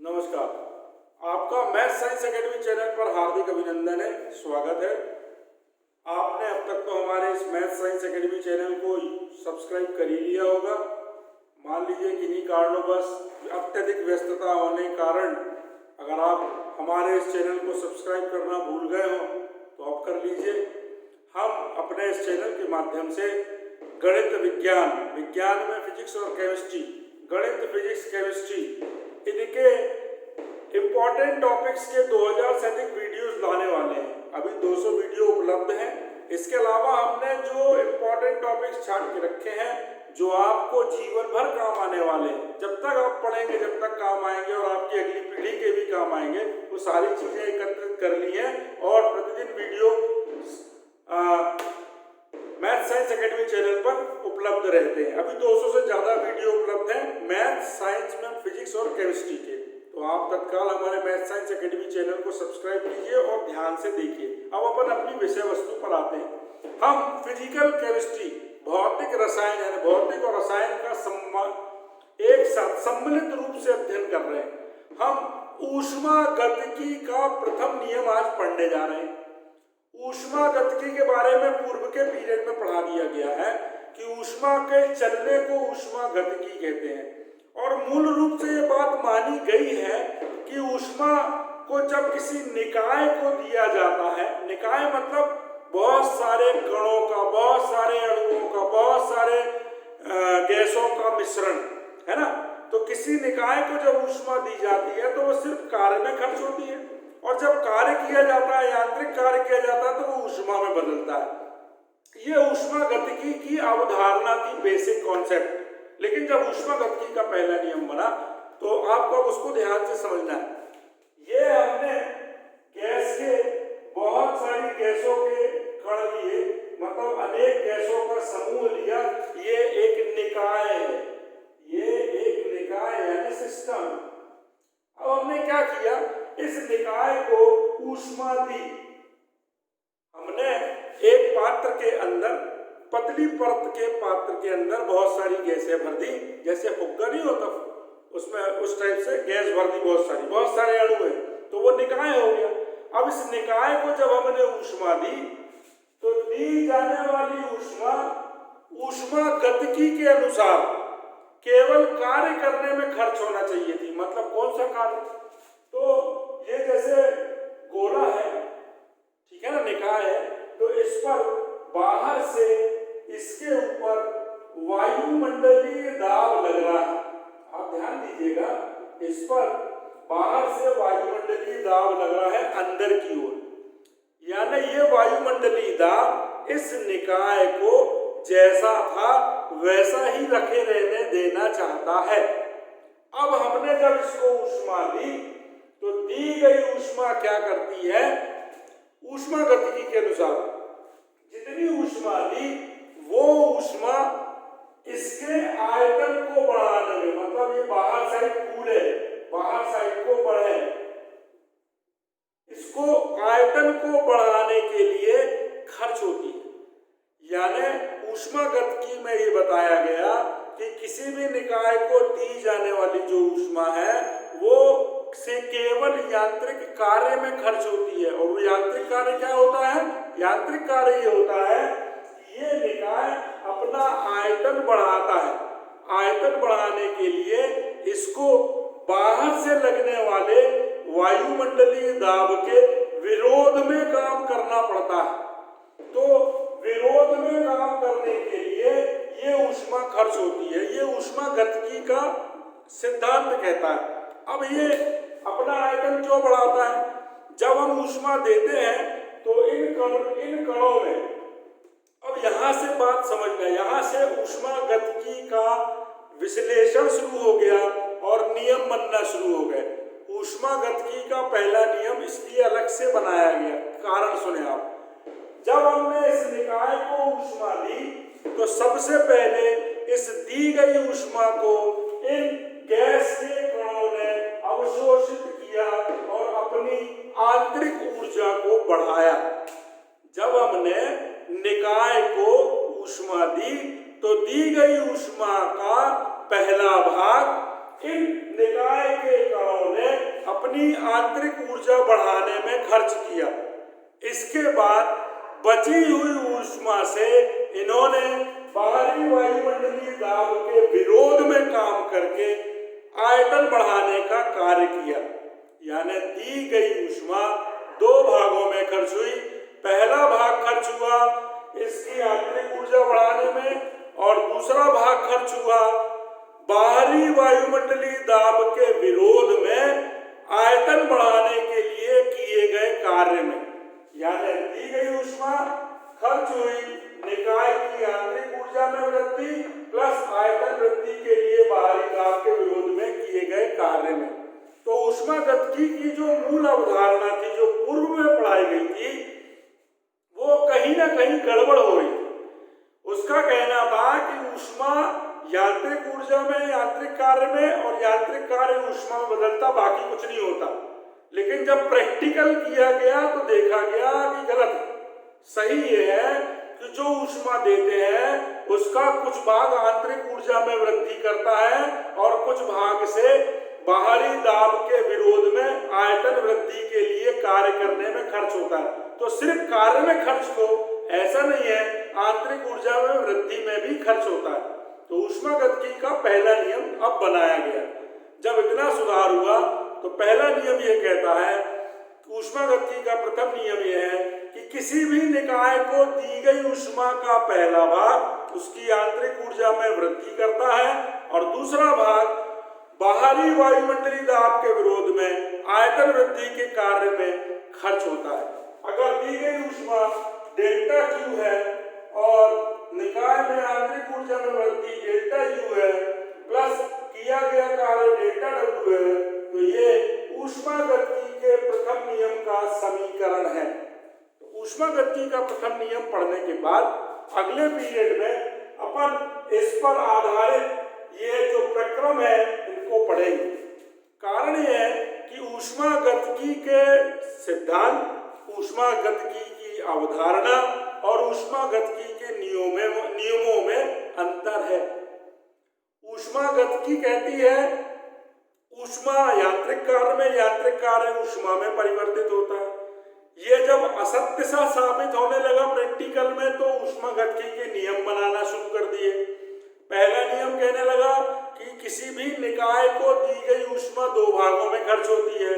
नमस्कार। आपका math science academy channel पर हार्दिक अभिनंदन है, स्वागत है। आपने अब तक तो हमारे इस मैथ साइंस एकेडमी चैनल को सब्सक्राइब कर ही लिया होगा। मान लीजिए किन्हीं कारणोंवश अत्यधिक व्यस्तता होने के कारण अगर आप हमारे इस चैनल को सब्सक्राइब करना भूल गए हो तो आप कर लीजिए। हम अपने इस चैनल के माध्यम से गणित विज्ञान में फिजिक्स और केमिस्ट्री, गणित फिजिक्स केमिस्ट्री इनके इम्पॉर्टेंट टॉपिक्स के 2000 से अधिक वीडियोस लाने वाले हैं। अभी 200 वीडियो उपलब्ध हैं। इसके अलावा हमने जो इम्पॉर्टेंट टॉपिक्स छाट के रखे हैं जो आपको जीवन भर काम आने वाले हैं, जब तक आप पढ़ेंगे जब तक काम आएंगे और आपकी अगली पीढ़ी के भी काम आएंगे, वो सारी चीजें एकत्रित कर ली हैं और प्रतिदिन video math science academy channel पर उपलब्ध रहते हैं। अभी 200 से ज़्यादा वीडियो उपलब्ध हैं मैथ साइंस में फिजिक्स और केमिस्ट्री के। तो आप तत्काल हमारे मैथ साइंस एकेडमी चैनल को सब्सक्राइब कीजिए और ध्यान से देखिए। अब अपन अपनी विषय वस्तु पर आते हैं। हम फिजिकल केमिस्ट्री, भौतिक रसायन यानी भौतिक और रसायन का एक साथ सम्मिलित रूप से अध्ययन कर रहे हैं। हम ऊष्मागतिकी का प्रथम नियम आज पढ़ने जा रहे हैं। ऊष्मागतिकी के बारे में पूर्व के पीरियड में पढ़ा दिया गया है कि ऊष्मा के चलने को ऊष्मागतिकी कहते हैं और मूल रूप से ये बात मानी गई है कि ऊष्मा को जब किसी निकाय को दिया जाता है, निकाय मतलब बहुत सारे कणों का, बहुत सारे अणुओं का, बहुत सारे गैसों का मिश्रण है ना, तो किसी निकाय को जब ऊष्मा दी जाती है तो वो सिर्फ कार्य में खर्च होती है और जब कार्य किया जाता है, यांत्रिक कार्य किया जाता है, तो वो ऊष्मा में बदलता है। ये ऊष्मागतिकी की अवधारणा थी, बेसिक कॉन्सेप्ट। लेकिन जब ऊष्मागतिकी का पहला नियम बना तो आपको अब उसको ध्यान से समझना है। ये हमने गैस के बहुत सारी गैसों के कण लिए, मतलब अनेक गैसों का समूह लिया। ये एक निकाय है, ये एक निकाय यानी सिस्टम। अब हमने क्या किया, इस निकाय को ऊष्मा दी। हमने एक पात्र के अंदर, पतली परत के पात्र के अंदर बहुत सारी गैसें भर दी, जैसे फुग्गा नहीं होता उसमें, उस टाइप से गैस भर दी, बहुत सारे अणु हैं, तो वो निकाय हो गया। अब इस निकाय को जब हमने ऊष्मा दी तो दी जाने वाली ऊष्मा ऊष्मागतिकी के अनुसार केवल कार्य करने में खर्च होना चाहिए थी। मतलब कौन सा कार्य, तो ये जैसे गोला है, ठीक है ना, निकाय है, तो इस पर बाहर से इसके ऊपर वायुमंडलीय दाब लग रहा है। आप ध्यान दीजिएगा, इस पर बाहर से वायुमंडलीय दाब लग रहा है अंदर की ओर, यानी ये वायुमंडलीय दाब इस निकाय को जैसा था वैसा ही रखे रहने देना चाहता है। अब हमने जब इसको ऊष्मा दी तो दी गई ऊष्मा क्या करती है, ऊष्मागतिकी के अनुसार जितनी ऊष्मा दी वो ऊष्मा इसके आयतन को बढ़ाने में, मतलब ये बाहर साइड कूले, बाहर साइड को बढ़े, इसको आयतन को बढ़ाने के लिए खर्च होती है। यानी ऊष्मागतिकी में ये बताया गया कि किसी भी निकाय को दी जाने वाली जो ऊष्मा है वो से केवल यांत्रिक कार्य में खर्च होती है। और वो यांत्रिक कार्य क्या होता है, यांत्रिक कार्य ये होता है कि ये निकाय अपना आयतन बढ़ाता है। आयतन बढ़ाने के लिए इसको बाहर से लगने वाले वायुमंडलीय दाब के विरोध में काम करना पड़ता है। तो विरोध में काम करने के लिए ये ऊष्मा खर्च होती है। ये ऊष्मागतिकी का सिद्धांत कहता है। अब ये अपना आयतन क्यों बढ़ाता है, जब हम ऊष्मा देते हैं तो इन कणों में, अब यहां से बात समझना, यहां से ऊष्मागतिकी का विश्लेषण शुरू हो गया और नियम बनना शुरू हो गए। ऊष्मागतिकी का पहला नियम इसलिए अलग से बनाया गया, कारण सुने आप। जब हमने इस निकाय को ऊष्मा दी तो सबसे पहले इस दी गई ऊष्मा को इन गैस के कणों ने अवशोषित किया और अपनी आंतरिक ऊर्जा को बढ़ाया। जब हमने निकाय को ऊष्मा दी तो दी गई ऊष्मा का पहला भाग इन निकाय के कणों ने अपनी आंतरिक ऊर्जा बढ़ाने में खर्च किया। इसके बाद बची हुई ऊष्मा से इन्होंने बाहरी वायुमंडलीय दाब के विरोध में काम करके आयतन बढ़ाने का कार्य किया। यानी दी गई ऊष्मा दो भागों में खर्च हुई। पहला भाग खर्च हुआ इसकी आंतरिक ऊर्जा बढ़ाने में और दूसरा भाग खर्च हुआ बाहरी वायुमंडलीय दाब के विरोध में आयतन बढ़ाने के लिए किए गए कार्य में। यानी दी गई ऊष्मा खर्च हुई निकाय की आंतरिक ऊर्जा में वृद्धि प्लस आयतन वृद्धि के लिए बाहरी दाब के विरोध में किए गए कार्य में। तो ऊष्मागतिकी की जो मूल अवधारणा थी, जो पूर्व में पढ़ाई गई थी, वो कहीं ना कहीं गड़बड़ हो रही थी। उसका कहना था कि ऊष्मा यांत्रिक ऊर्जा में, यांत्रिक कार्य में और यांत्रिक कार्य ऊष्मा में बदलता, बाकी कुछ नहीं होता। लेकिन जब प्रैक्टिकल किया गया तो देखा गया कि गलत है। सही ये है कि जो ऊष्मा देते हैं उसका कुछ भाग आंतरिक ऊर्जा में वृद्धि करता है और कुछ भाग से बाहरी दाब के विरोध में आयतन वृद्धि के लिए कार्य करने में खर्च होता है। तो सिर्फ कार्य में खर्च हो ऐसा नहीं है, आंतरिक ऊर्जा में वृद्धि में भी खर्च होता है। तो ऊष्मागतिकी का पहला नियम अब बनाया गया। जब इतना सुधार हुआ तो पहला नियम यह कहता है, ऊष्मागतिकी का प्रथम नियम यह है कि किसी भी निकाय को दी गई ऊष्मा का पहला भाग उसकी आंतरिक ऊर्जा में वृद्धि करता है और दूसरा भाग बाहरी वायुमंडलीय दाब के विरोध में आयतन वृद्धि के कार्य में खर्च होता है। अगर दी गई ऊष्मा डेल्टा क्यू है और निकाय में आंतरिक ऊर्जा में वृद्धि डेल्टा यू है प्लस किया गया कार्य डेल्टा डब्ल्यू है, तो ये ऊष्मागतिकी के प्रथम नियम का समीकरण है। तो ऊष्मागतिकी का प्रथम नियम पढ़ने के बाद अगले पीरियड में अपन इस पर आधारित ये जो प्रक्रम है इनको पढ़ेंगे। कारण यह है कि ऊष्मागतिकी के सिद्धांत, ऊष्मागतिकी की अवधारणा और ऊष्मागतिकी के नियमों में अंतर है। ऊष्मागतिकी कहती है ऊष्मा यांत्रिक कार्य में, यांत्रिक कार्य ऊष्मा में परिवर्तित होता है। ये जब असत्य सा साबित होने लगा प्रैक्टिकल में तो ऊष्मागतिकी के नियम बनाना शुरू कर दिए। पहला नियम कहने लगा कि किसी भी निकाय को दी गई ऊष्मा दो भागों में खर्च होती है।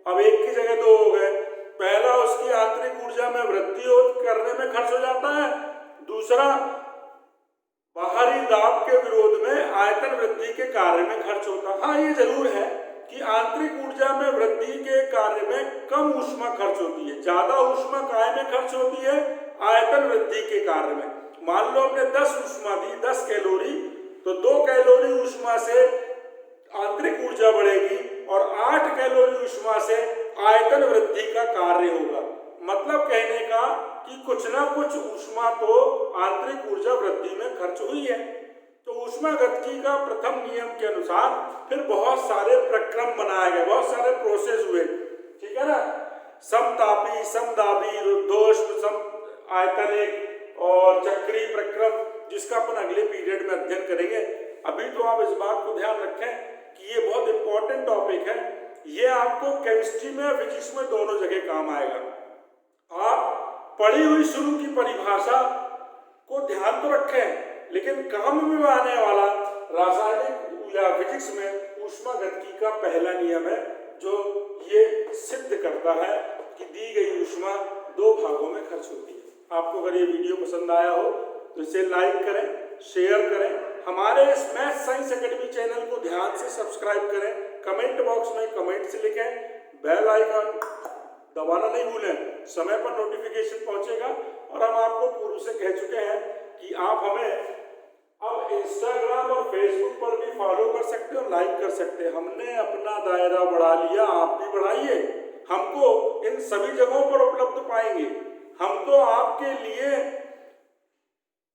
अब एक की जगह दो हो गए। पहला उसकी आंतरिक ऊर्जा में वृद्धि करने में खर्च हो जाता है, दूसरा बाहरी दाब के विरोध में आयतन वृद्धि के कार्य में खर्च होता है। हाँ, ये जरूर है कि आंतरिक ऊर्जा में वृद्धि के कार्य में कम ऊष्मा खर्च होती है, ज्यादा ऊष्मा काय में खर्च होती है आयतन वृद्धि के कार्य में। मान लो हमने 10 ऊष्मा दी, 10 कैलोरी, तो 2 कैलोरी ऊष्मा से आंतरिक ऊर्जा बढ़ेगी और 8 कैलोरी ऊष्मा से आयतन वृद्धि का कार्य होगा। मतलब कहने का कि कुछ ना कुछ ऊष्मा तो आंतरिक ऊर्जा वृद्धि में खर्च हुई है। तो ऊष्मागतिकी का प्रथम नियम के अनुसार फिर बहुत सारे प्रक्रम बनाए गए, बहुत सारे प्रोसेस हुए, ठीक है ना। समतापी, समदाबी, रुद्धोष्म, सम आयतनिक और चक्रीय प्रक्रम, जिसका अपन अगले पीरियड में अध्ययन करेंगे। अभी तो आप इस बात को ध्यान रखें कि ये बहुत इंपॉर्टेंट टॉपिक है। ये आपको केमिस्ट्री में, फिजिक्स में दोनों जगह काम आएगा। आप पढ़ी हुई शुरू की परिभाषा को ध्यान तो रखें, लेकिन काम में आने वाला रासायनिक या फिजिक्स में ऊष्मागतिकी का पहला नियम है जो ये सिद्ध करता है कि दी गई ऊष्मा दो भागों में खर्च होती है। आपको अगर ये वीडियो पसंद आया हो तो इसे लाइक करें, शेयर करें, हमारे इस मैथ साइंस एकेडमी चैनल को ध्यान से सब्सक्राइब करें, कमेंट बॉक्स में कमेंट्स लिखें, बेल आइकन दबाना नहीं भूलें, समय पर नोटिफिकेशन पहुंचेगा। और हम आपको पूर्व से कह चुके हैं कि आप हमें अब इंस्टाग्राम और फेसबुक पर भी फॉलो कर सकते हो, लाइक कर सकते हैं। हमने अपना दायरा बढ़ा लिया, आप भी बढ़ाइए। हमको इन सभी जगहों पर उपलब्ध पाएंगे। हम तो आपके लिए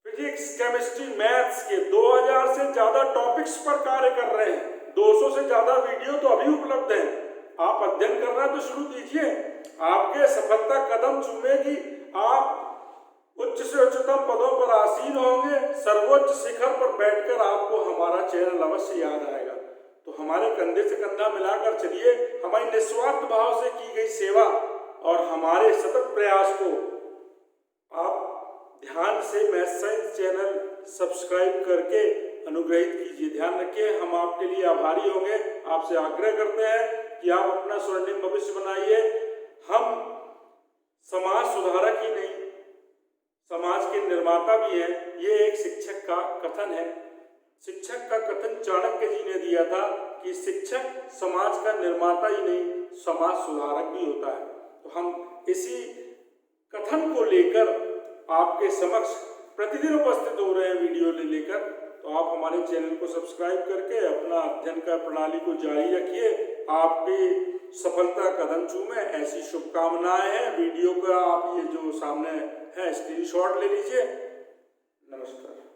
फिजिक्स, केमिस्ट्री, मैथ्स के 2000 से ज्यादा टॉपिक्स पर कार्य कर रहे हैं। 200 से ज्यादा वीडियो तो अभी उपलब्ध हैं। आप अध्ययन करना तो शुरू कीजिए, आपके सफलता कदम चूमेगी। आप उच्च से उच्चतम पदों पर आसीन होंगे, सर्वोच्च शिखर पर बैठकर आपको हमारा चैनल अवश्य याद आएगा। तो हमारे कंधे से कंधा मिलाकर चलिए। हमारी निस्वार्थ भाव से की गई सेवा और हमारे सतत प्रयास को आप ध्यान से मैथ साइंस चैनल सब्सक्राइब करके अनुग्रहित कीजिए। ध्यान रखिए, हम आपके लिए आभारी होंगे। आपसे आग्रह करते हैं कि आप अपना स्वर्णिम भविष्य बनाइए। हम समाज सुधारक ही नहीं, समाज के निर्माता भी हैं। ये एक शिक्षक का कथन है। शिक्षक का कथन चाणक्य जी ने दिया था कि शिक्षक समाज का निर्माता ही नहीं, समाज सुधारक भी होता है। तो हम इसी कथन को लेकर आपके समक्ष प्रतिदिन उपस्थित हो रहे हैं वीडियो लेकर। तो आप हमारे चैनल को सब्सक्राइब करके अपना अध्ययन का प्रणाली को जारी रखिए। आपकी सफलता कदम चूमे, ऐसी शुभकामनाएं हैं। वीडियो का आप ये जो सामने है स्क्रीनशॉट ले लीजिए। नमस्कार।